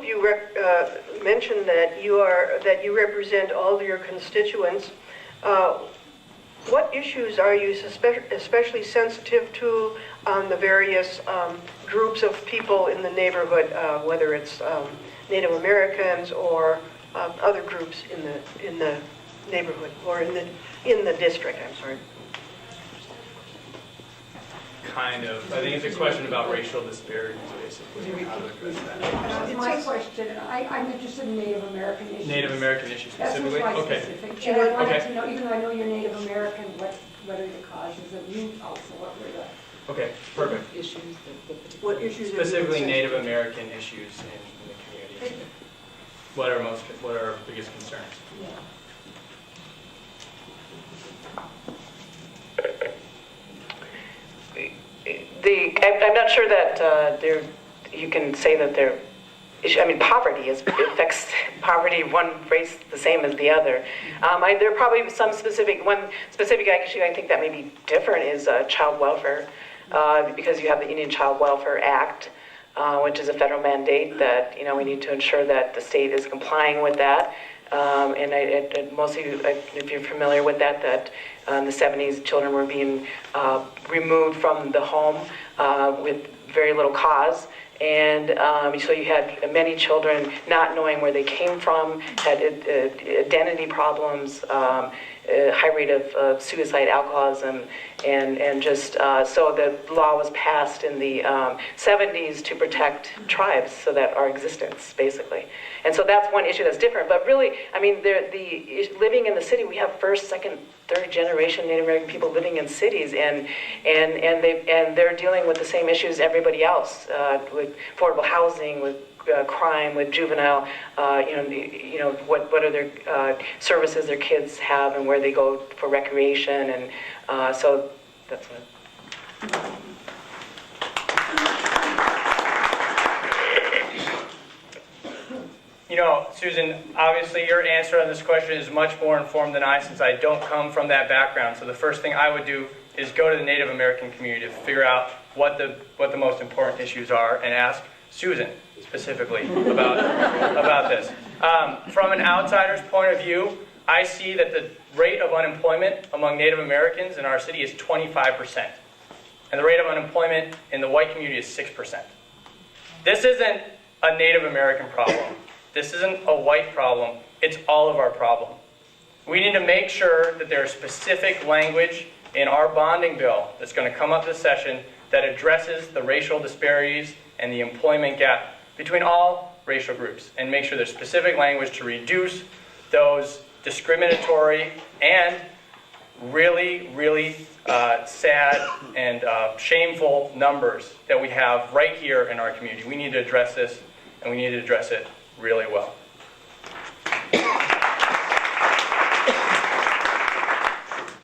of you mentioned that you represent all your constituents. What issues are you especially sensitive to on the various groups of people in the neighborhood, whether it's Native Americans or other groups in the neighborhood or in the district? I'm sorry. Kind of. I think it's a question about racial disparities, basically, and how to address that. That's my question. I'm interested in Native American issues. Native American issues specifically? That's okay. Specific. And I wanted to know, even though I know you're Native American, what are the causes of you also? What were the Okay, perfect. Issues What issues? Specifically Native American issues in the community. What are our biggest concerns? Yeah. I'm not sure that you can say that they're. I mean, poverty affects poverty one race the same as the other. There are probably one specific issue I think that may be different is child welfare, because you have the Indian Child Welfare Act, which is a federal mandate that we need to ensure that the state is complying with that. And most of you, if you're familiar with that in the 70s, children were being removed from the home with very little cause. And so you had many children not knowing where they came from, had identity problems, high rate of suicide, alcoholism, and just so the law was passed in the 70s to protect tribes, so that our existence, basically. And so that's one issue that's different. But really, I mean, living in the city, we have first, second, third generation Native American people living in cities, and they're dealing with the same issues everybody else, with affordable housing, with crime, with juvenile, what other services their kids have and where they go for recreation, and so that's it. Susan, obviously your answer on this question is much more informed than I, since I don't come from that background. So the first thing I would do is go to the Native American community to figure out what the most important issues are and ask Susan specifically about this. From an outsider's point of view, I see that the rate of unemployment among Native Americans in our city is 25%. And the rate of unemployment in the white community is 6%. This isn't a Native American problem. This isn't a white problem. It's all of our problem. We need to make sure that there is specific language in our bonding bill that's going to come up this session that addresses the racial disparities and the employment gap between all racial groups, and make sure there's specific language to reduce those discriminatory and really, really sad and shameful numbers that we have right here in our community. We need to address this, and we need to address it really well.